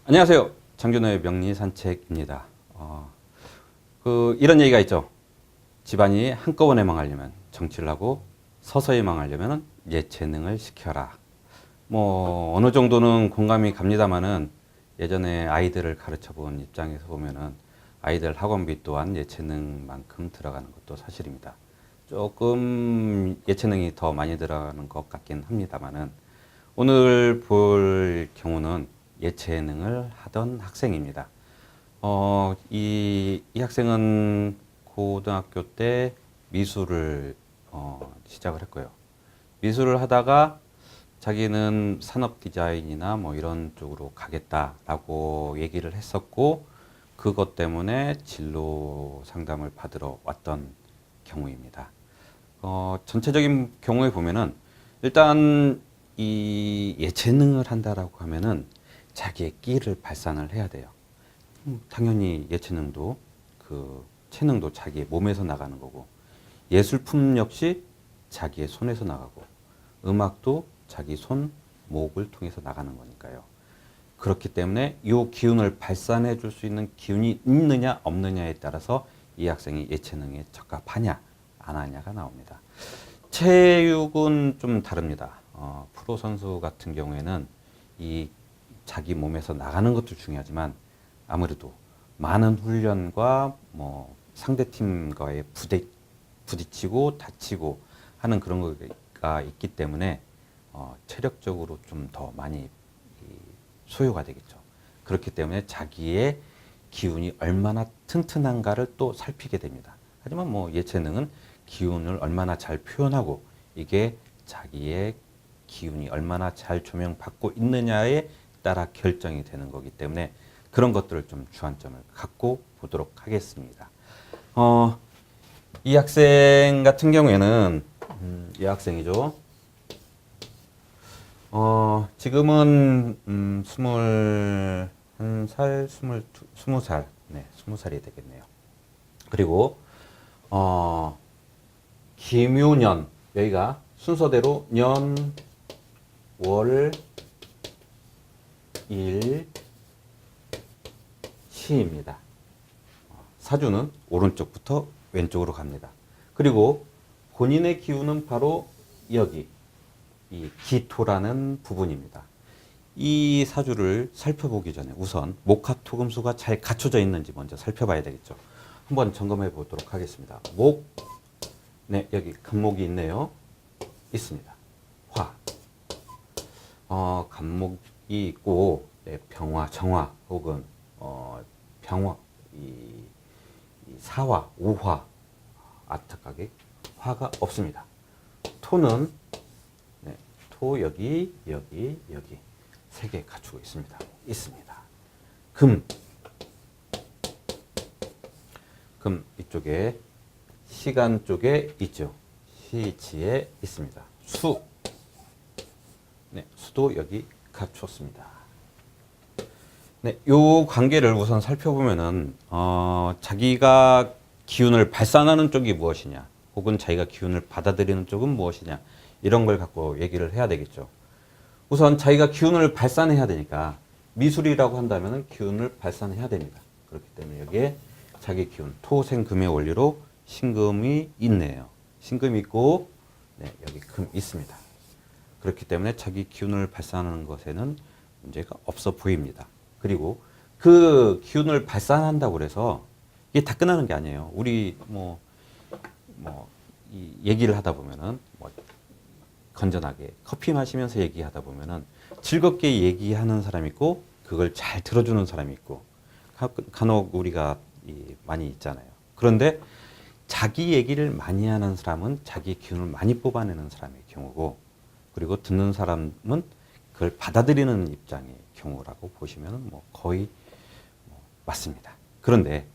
안녕하세요. 장준호의 명리산책입니다. 이런 얘기가 있죠. 집안이 한꺼번에 망하려면 정치를 하고 서서히 망하려면 예체능을 시켜라. 어느 정도는 공감이 갑니다만은 예전에 아이들을 가르쳐 본 입장에서 보면은 아이들 학원비 또한 예체능만큼 들어가는 것도 사실입니다. 조금 예체능이 더 많이 들어가는 것 같긴 합니다만은 오늘 볼 경우는 예체능을 하던 학생입니다. 이 학생은 고등학교 때 미술을 시작을 했고요. 미술을 하다가 자기는 산업 디자인이나 이런 쪽으로 가겠다라고 얘기를 했었고, 그것 때문에 진로 상담을 받으러 왔던 경우입니다. 전체적인 경우에 보면은 일단 이 예체능을 한다라고 하면은 자기의 끼를 발산을 해야 돼요. 당연히 예체능도 그 체능도 자기의 몸에서 나가는 거고, 예술품 역시 자기의 손에서 나가고, 음악도 자기 손, 목을 통해서 나가는 거니까요. 그렇기 때문에 이 기운을 발산해 줄 수 있는 기운이 있느냐 없느냐에 따라서 이 학생이 예체능에 적합하냐 안 하냐가 나옵니다. 체육은 좀 다릅니다. 프로 선수 같은 경우에는 이 자기 몸에서 나가는 것도 중요하지만 아무래도 많은 훈련과 상대팀과의 부딪히고 다치고 하는 그런 거가 있기 때문에 체력적으로 좀 더 많이 소요가 되겠죠. 그렇기 때문에 자기의 기운이 얼마나 튼튼한가를 또 살피게 됩니다. 하지만 예체능은 기운을 얼마나 잘 표현하고 이게 자기의 기운이 얼마나 잘 조명받고 있느냐에 따라 결정이 되는 거기 때문에 그런 것들을 좀 주안점을 갖고 보도록 하겠습니다. 이 학생 같은 경우에는 이 학생이죠. 지금은 21살, 20살, 네, 20살이 되겠네요. 그리고 김유년, 여기가 순서대로 년, 월, 일, 시입니다. 사주는 오른쪽부터 왼쪽으로 갑니다. 그리고 본인의 기운은 바로 여기 이 기토라는 부분입니다. 이 사주를 살펴보기 전에 우선 목화토금수가 잘 갖춰져 있는지 먼저 살펴봐야 되겠죠. 한번 점검해 보도록 하겠습니다. 목, 네, 여기 간목이 있네요. 있습니다. 화, 간목이 있고, 네, 병화, 정화 혹은 병화, 이 사화, 오화, 안타깝게 화가 없습니다. 토는 토 여기 세 개 갖추고 있습니다. 금 이쪽에 시간 쪽에 있죠. 시지에 있습니다. 수, 네, 수도 여기 갖추었습니다. 네, 요 관계를 우선 살펴보면은 자기가 기운을 발산하는 쪽이 무엇이냐, 혹은 자기가 기운을 받아들이는 쪽은 무엇이냐, 이런 걸 갖고 얘기를 해야 되겠죠. 우선 자기가 기운을 발산해야 되니까 미술이라고 한다면 기운을 발산해야 됩니다. 그렇기 때문에 여기에 자기 기운, 토생금의 원리로 신금이 있네요. 신금이 있고, 네, 여기 금 있습니다. 그렇기 때문에 자기 기운을 발산하는 것에는 문제가 없어 보입니다. 그리고 그 기운을 발산한다고 해서 이게 다 끝나는 게 아니에요. 우리 이 얘기를 하다 보면은 건전하게 커피 마시면서 얘기하다 보면은 즐겁게 얘기하는 사람이 있고 그걸 잘 들어주는 사람이 있고 간혹 우리가 많이 있잖아요. 그런데 자기 얘기를 많이 하는 사람은 자기 기운을 많이 뽑아내는 사람의 경우고, 그리고 듣는 사람은 그걸 받아들이는 입장의 경우라고 보시면 거의 맞습니다. 그런데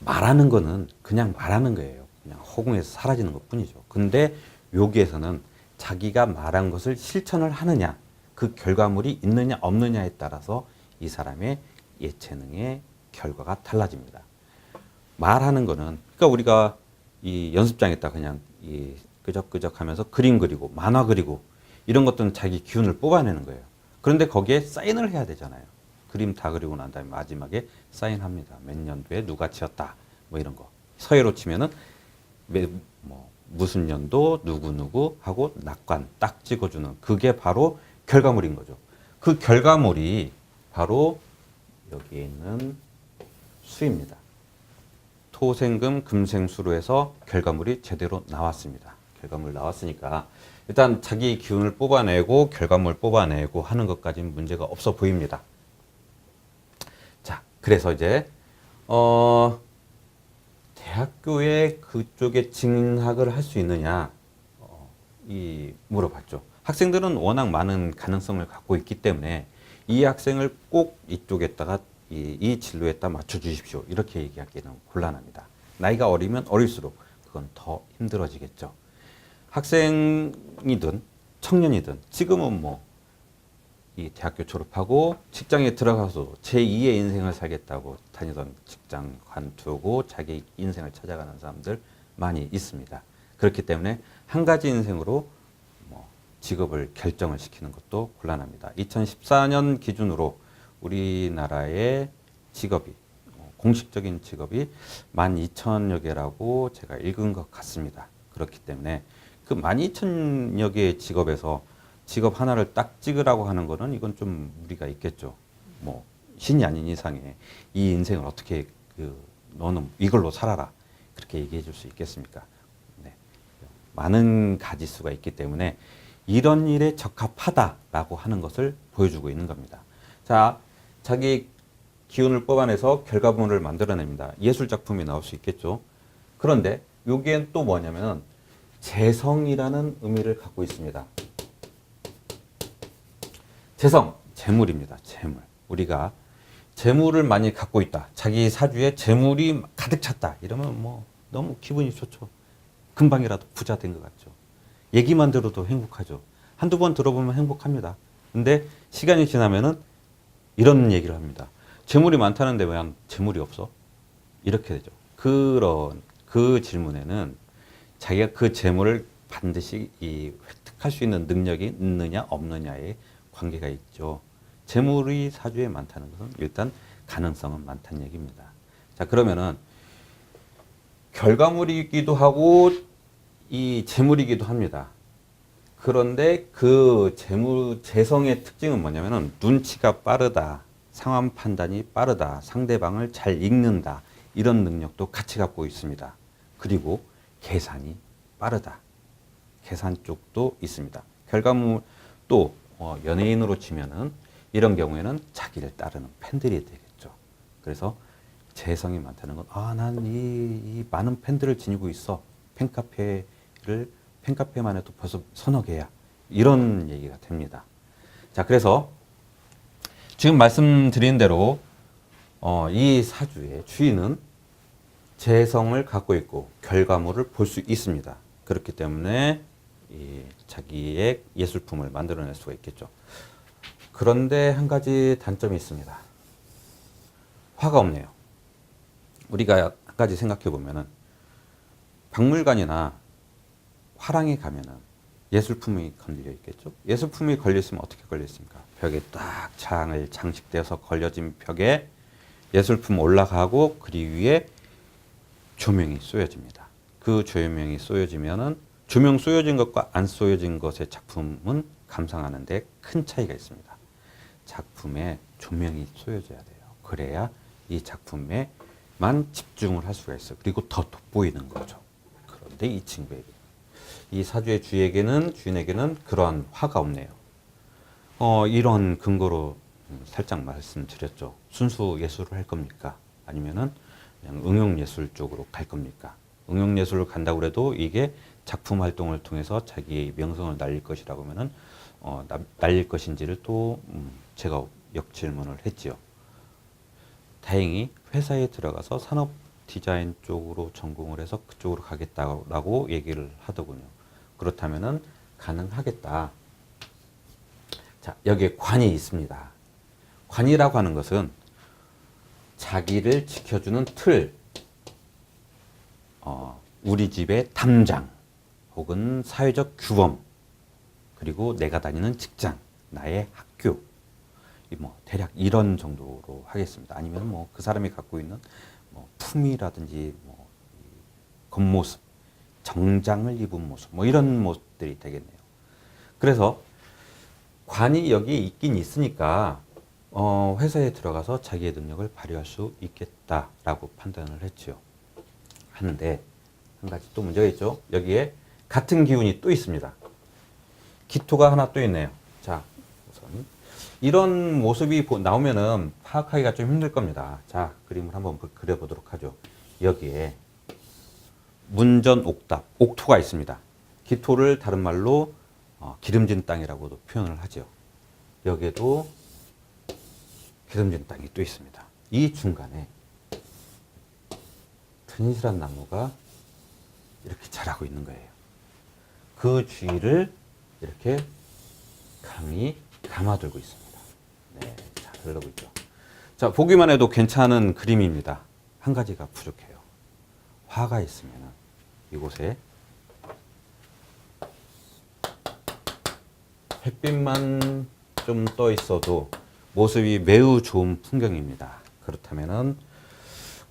말하는 거는 그냥 말하는 거예요. 그냥 허공에서 사라지는 것 뿐이죠. 근데 여기에서는 자기가 말한 것을 실천을 하느냐, 그 결과물이 있느냐 없느냐에 따라서 이 사람의 예체능의 결과가 달라집니다. 말하는 거는, 그러니까 우리가 이 연습장에다 그냥 끄적끄적 하면서 그림 그리고 만화 그리고 이런 것들은 자기 기운을 뽑아내는 거예요. 그런데 거기에 사인을 해야 되잖아요. 그림 다 그리고 난 다음에 마지막에 사인합니다. 몇 년도에 누가 지었다. 뭐 이런 거. 서예로 치면은 뭐 무슨 년도 누구 하고 낙관 딱 찍어주는 그게 바로 결과물인 거죠. 그 결과물이 바로 여기에 있는 수입니다. 토생금 금생수로 해서 결과물이 제대로 나왔습니다. 결과물 나왔으니까 일단 자기 기운을 뽑아내고 결과물 뽑아내고 하는 것까지는 문제가 없어 보입니다. 자, 그래서 이제 대학교에 그쪽에 진학을 할 수 있느냐 물어봤죠. 학생들은 워낙 많은 가능성을 갖고 있기 때문에 이 학생을 꼭 이쪽에다가 이 진로에다 맞춰주십시오. 이렇게 얘기하기는 곤란합니다. 나이가 어리면 어릴수록 그건 더 힘들어지겠죠. 학생이든 청년이든 지금은 뭐 이 대학교 졸업하고 직장에 들어가서 제2의 인생을 살겠다고 다니던 직장 관두고 자기 인생을 찾아가는 사람들 많이 있습니다. 그렇기 때문에 한 가지 인생으로 뭐 직업을 결정을 시키는 것도 곤란합니다. 2014년 기준으로 우리나라의 직업이 공식적인 직업이 12,000여 개라고 제가 읽은 것 같습니다. 그렇기 때문에 그 12,000여 개의 직업에서 직업 하나를 딱 찍으라고 하는 거는 이건 좀 무리가 있겠죠. 뭐 신이 아닌 이상에 이 인생을 어떻게 너는 이걸로 살아라 그렇게 얘기해 줄 수 있겠습니까? 네. 많은 가지수가 있기 때문에 이런 일에 적합하다라고 하는 것을 보여주고 있는 겁니다. 자, 자기 기운을 뽑아내서 결과물을 만들어냅니다. 예술 작품이 나올 수 있겠죠. 그런데 여기엔 또 뭐냐면 재성이라는 의미를 갖고 있습니다. 재성, 재물입니다. 재물. 우리가 재물을 많이 갖고 있다. 자기 사주에 재물이 가득 찼다. 이러면 뭐 너무 기분이 좋죠. 금방이라도 부자 된 것 같죠. 얘기만 들어도 행복하죠. 한두 번 들어보면 행복합니다. 근데 시간이 지나면은 이런 얘기를 합니다. 재물이 많다는데 왜 재물이 없어? 이렇게 되죠. 그 질문에는 자기가 그 재물을 반드시 획득할 수 있는 능력이 있느냐 없느냐의 관계가 있죠. 재물이 사주에 많다는 것은 일단 가능성은 많다는 얘기입니다. 자, 그러면은 결과물이기도 하고 이 재물이기도 합니다. 그런데 그 재성의 특징은 뭐냐면은 눈치가 빠르다, 상황 판단이 빠르다, 상대방을 잘 읽는다, 이런 능력도 같이 갖고 있습니다. 그리고 계산이 빠르다. 계산 쪽도 있습니다. 결과물 또 연예인으로 치면은 이런 경우에는 자기를 따르는 팬들이 되겠죠. 그래서 재성이 많다는 건 난 이 많은 팬들을 지니고 있어. 팬카페만 해도 벌써 서너 개야. 이런 얘기가 됩니다. 자, 그래서 지금 말씀드린 대로 이 사주의 주인은 재성을 갖고 있고 결과물을 볼 수 있습니다. 그렇기 때문에 자기의 예술품을 만들어낼 수가 있겠죠. 그런데 한 가지 단점이 있습니다. 화가 없네요. 우리가 한 가지 생각해 보면은 박물관이나 화랑에 가면은 예술품이 걸려 있겠죠. 예술품이 걸려 있으면 어떻게 걸려 있습니까? 벽에 딱 장식돼서 걸려진 벽에 예술품 올라가고 그 위에 조명이 쏘여집니다. 그 조명이 쏘여지면은 조명 쏘여진 것과 안 쏘여진 것의 작품은 감상하는데 큰 차이가 있습니다. 작품에 조명이 쏘여져야 돼요. 그래야 이 작품에만 집중을 할 수가 있어요. 그리고 더 돋보이는 거죠. 그런데 이 친구에게, 이 사주의 주인에게는 그러한 화가 없네요. 이런 근거로 살짝 말씀드렸죠. 순수 예술을 할 겁니까? 아니면은 그냥 응용예술 쪽으로 갈 겁니까? 응용예술을 간다고 해도 이게 작품 활동을 통해서 자기의 명성을 날릴 것이라고 하면은 날릴 것인지를 또 제가 역질문을 했지요. 다행히 회사에 들어가서 산업 디자인 쪽으로 전공을 해서 그쪽으로 가겠다라고 얘기를 하더군요. 그렇다면은 가능하겠다. 자, 여기에 관이 있습니다. 관이라고 하는 것은 자기를 지켜주는 틀, 우리 집의 담장, 혹은 사회적 규범, 그리고 내가 다니는 직장, 나의 학교, 뭐 대략 이런 정도로 하겠습니다. 아니면 뭐 그 사람이 갖고 있는 뭐 품위라든지 뭐 겉모습, 정장을 입은 모습, 뭐 이런 모습들이 되겠네요. 그래서 관이 여기 있긴 있으니까 회사에 들어가서 자기의 능력을 발휘할 수 있겠다라고 판단을 했죠. 하는데 한 가지 또 문제가 있죠. 여기에 같은 기운이 또 있습니다. 기토가 하나 또 있네요. 자, 우선 이런 모습이 나오면은 파악하기가 좀 힘들 겁니다. 자, 그림을 한번 그려보도록 하죠. 여기에 문전 옥답, 옥토가 있습니다. 기토를 다른 말로 기름진 땅이라고도 표현을 하죠. 여기에도 기름진 땅이 또 있습니다. 이 중간에 튼실한 나무가 이렇게 자라고 있는 거예요. 그 주위를 이렇게 강이 감아들고 있습니다. 네, 잘 흐르고 있죠. 자, 보기만 해도 괜찮은 그림입니다. 한 가지가 부족해요. 화가 있으면 이곳에 햇빛만 좀 떠 있어도 모습이 매우 좋은 풍경입니다. 그렇다면은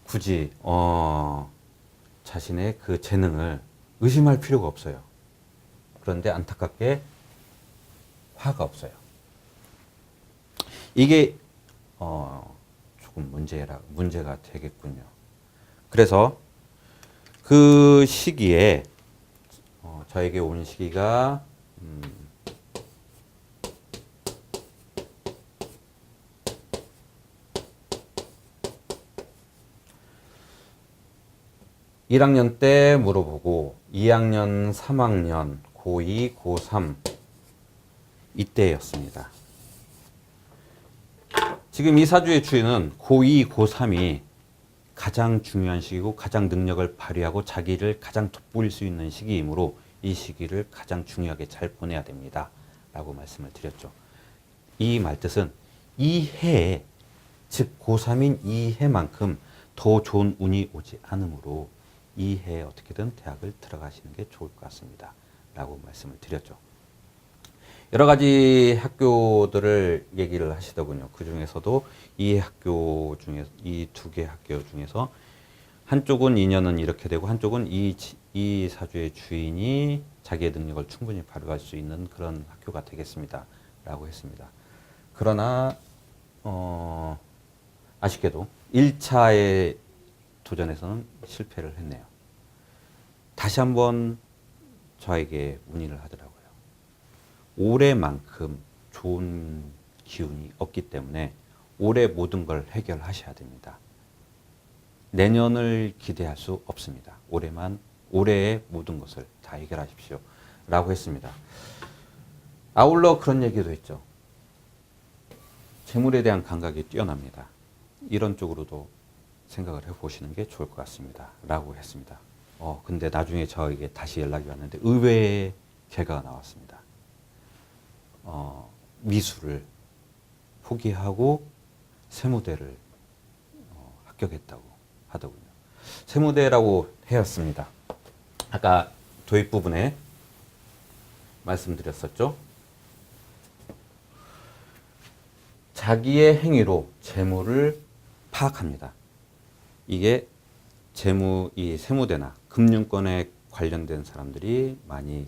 굳이 자신의 그 재능을 의심할 필요가 없어요. 그런데 안타깝게 화가 없어요. 이게 조금 문제가 되겠군요. 그래서 그 시기에 저에게 온 시기가 1학년 때 물어보고 2학년, 3학년, 고2, 고3 이때였습니다. 지금 이 사주의 주인은 고2, 고3이 가장 중요한 시기고 가장 능력을 발휘하고 자기를 가장 돋보일 수 있는 시기이므로 이 시기를 가장 중요하게 잘 보내야 됩니다. 라고 말씀을 드렸죠. 이 말뜻은 이 해에, 즉 고3인 이 해만큼 더 좋은 운이 오지 않으므로 이 해에 어떻게든 대학을 들어가시는 게 좋을 것 같습니다. 라고 말씀을 드렸죠. 여러 가지 학교들을 얘기를 하시더군요. 그 중에서도 이 학교 중에, 이 두 개 학교 중에서 한쪽은 2년은 이렇게 되고 한쪽은 이 사주의 주인이 자기의 능력을 충분히 발휘할 수 있는 그런 학교가 되겠습니다. 라고 했습니다. 그러나, 아쉽게도 1차의 도전에서는 실패를 했네요. 다시 한번 저에게 문의를 하더라고요. 올해만큼 좋은 기운이 없기 때문에 올해 모든 걸 해결하셔야 됩니다. 내년을 기대할 수 없습니다. 올해의 모든 것을 다 해결하십시오. 라고 했습니다. 아울러 그런 얘기도 했죠. 재물에 대한 감각이 뛰어납니다. 이런 쪽으로도 생각을 해보시는 게 좋을 것 같습니다. 라고 했습니다. 근데 나중에 저에게 다시 연락이 왔는데 의외의 결과가 나왔습니다. 미술을 포기하고 세무대를 합격했다고 하더군요. 세무대라고 해왔습니다. 아까 도입 부분에 말씀드렸었죠. 자기의 행위로 재물을 파악합니다. 이게 이 세무대나 금융권에 관련된 사람들이 많이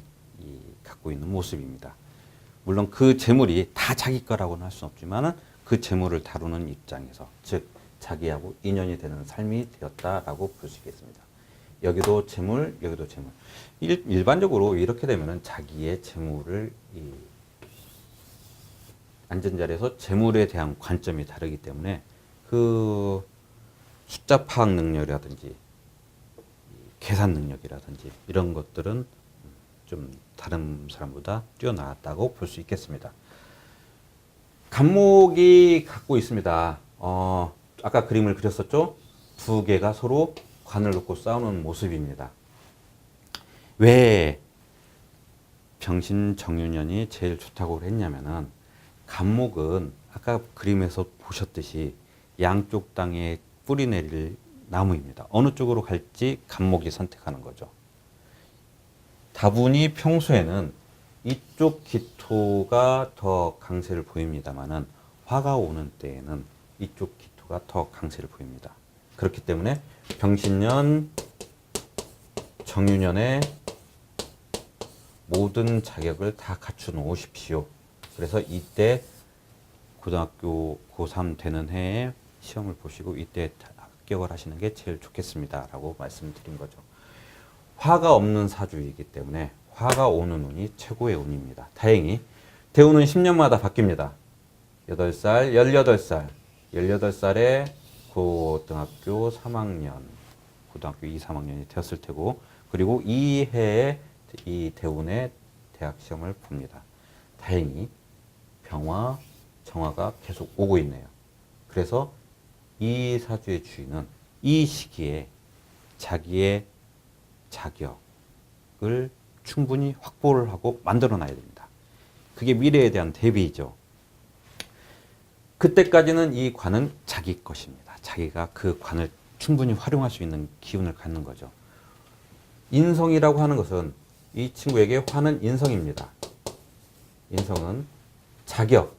갖고 있는 모습입니다. 물론 그 재물이 다 자기 거라고는 할 수는 없지만 그 재물을 다루는 입장에서, 즉 자기하고 인연이 되는 삶이 되었다라고 볼 수 있겠습니다. 여기도 재물, 여기도 재물. 일반적으로 이렇게 되면은 자기의 재물을 앉은 자리에서 재물에 대한 관점이 다르기 때문에 그 숫자 파악 능력이라든지 계산 능력이라든지 이런 것들은 좀 다른 사람보다 뛰어나왔다고 볼 수 있겠습니다. 간목이 갖고 있습니다. 아까 그림을 그렸었죠? 두 개가 서로 관을 놓고 싸우는 모습입니다. 왜 병신정유년이 제일 좋다고 했냐면은 간목은 아까 그림에서 보셨듯이 양쪽 땅에 뿌리 내릴 나무입니다. 어느 쪽으로 갈지 간목이 선택하는 거죠. 다분히 평소에는 이쪽 기토가 더 강세를 보입니다만은 화가 오는 때에는 이쪽 기토가 더 강세를 보입니다. 그렇기 때문에 병신년, 정유년에 모든 자격을 다 갖춰 놓으십시오. 그래서 이때 고등학교 고3 되는 해에 시험을 보시고 이때 합격을 하시는 게 제일 좋겠습니다. 라고 말씀드린 거죠. 화가 없는 사주이기 때문에 화가 오는 운이 최고의 운입니다. 다행히 대운은 10년마다 바뀝니다. 8살, 18살, 18살에 고등학교 3학년, 고등학교 2, 3학년이 되었을 테고, 그리고 이 해에 이 대운의 대학 시험을 봅니다. 다행히 병화, 정화가 계속 오고 있네요. 그래서 이 사주의 주인은 이 시기에 자기의 자격을 충분히 확보를 하고 만들어 놔야 됩니다. 그게 미래에 대한 대비이죠. 그때까지는 이 관은 자기 것입니다. 자기가 그 관을 충분히 활용할 수 있는 기운을 갖는 거죠. 인성이라고 하는 것은 이 친구에게 화는 인성입니다. 인성은 자격,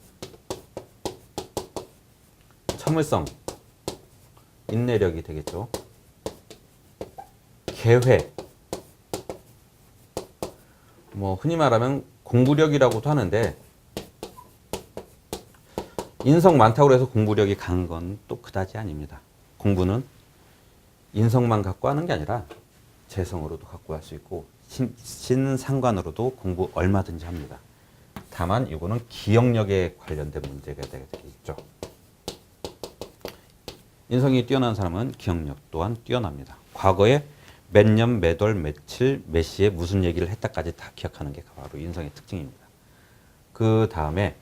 참을성, 인내력이 되겠죠. 계획, 흔히 말하면 공부력이라고도 하는데, 인성 많다고 해서 공부력이 강한 건 또 그다지 아닙니다. 공부는 인성만 갖고 하는 게 아니라 재성으로도 갖고 할 수 있고 신상관으로도 공부 얼마든지 합니다. 다만 이거는 기억력에 관련된 문제가 되겠죠. 인성이 뛰어난 사람은 기억력 또한 뛰어납니다. 과거에 몇 년, 몇 월, 며칠, 몇 시에 무슨 얘기를 했다까지 다 기억하는 게 바로 인성의 특징입니다. 그 다음에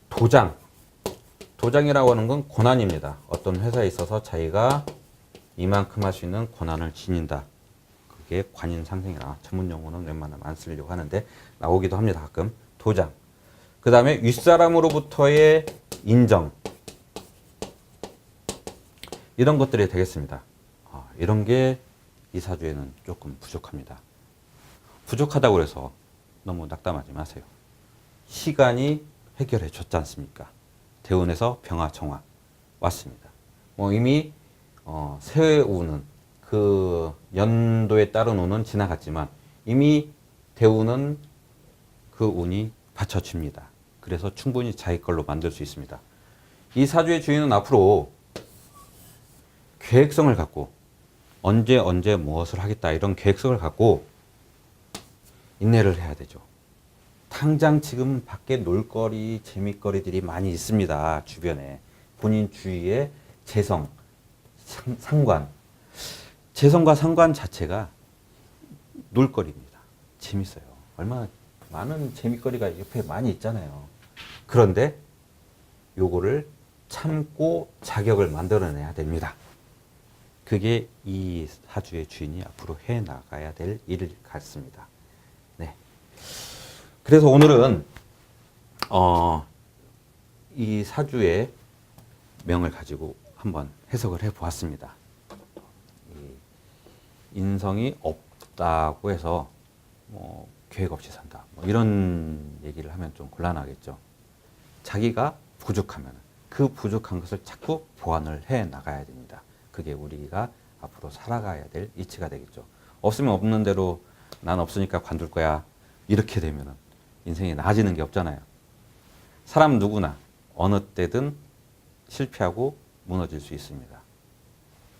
도장. 도장이라고 하는 건 권한입니다. 어떤 회사에 있어서 자기가 이만큼 할 수 있는 권한을 지닌다. 그게 관인상생이라 전문 용어는 웬만하면 안 쓰려고 하는데 나오기도 합니다. 가끔. 도장. 그 다음에 윗사람으로부터의 인정. 이런 것들이 되겠습니다. 이런 게 이 사주에는 조금 부족합니다. 부족하다고 해서 너무 낙담하지 마세요. 시간이 해결해 줬지 않습니까? 대운에서 병화, 정화 왔습니다. 이미 새우는 그 연도에 따른 운은 지나갔지만 이미 대운은 그 운이 받쳐줍니다. 그래서 충분히 자기 걸로 만들 수 있습니다. 이 사주의 주인은 앞으로 계획성을 갖고 언제 무엇을 하겠다 이런 계획성을 갖고 인내를 해야 되죠. 당장 지금 밖에 놀거리, 재미거리들이 많이 있습니다. 주변에. 본인 주위에 재성, 상관. 재성과 상관 자체가 놀거리입니다. 재밌어요. 얼마나 많은 재미거리가 옆에 많이 있잖아요. 그런데 요거를 참고 자격을 만들어내야 됩니다. 그게 이 사주의 주인이 앞으로 해 나가야 될 일 같습니다. 네. 그래서 오늘은 이 사주의 명을 가지고 한번 해석을 해 보았습니다. 인성이 없다고 해서 계획 없이 산다. 이런 얘기를 하면 좀 곤란하겠죠. 자기가 부족하면 그 부족한 것을 자꾸 보완을 해 나가야 됩니다. 그게 우리가 앞으로 살아가야 될 이치가 되겠죠. 없으면 없는 대로 난 없으니까 관둘 거야. 이렇게 되면 인생이 나아지는 게 없잖아요. 사람 누구나 어느 때든 실패하고 무너질 수 있습니다.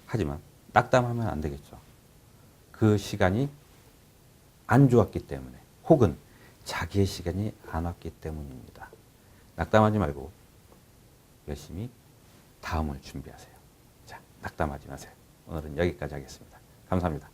하지만 낙담하면 안 되겠죠. 그 시간이 안 좋았기 때문에 혹은 자기의 시간이 안 왔기 때문입니다. 낙담하지 말고 열심히 다음을 준비하세요. 자, 낙담하지 마세요. 오늘은 여기까지 하겠습니다. 감사합니다.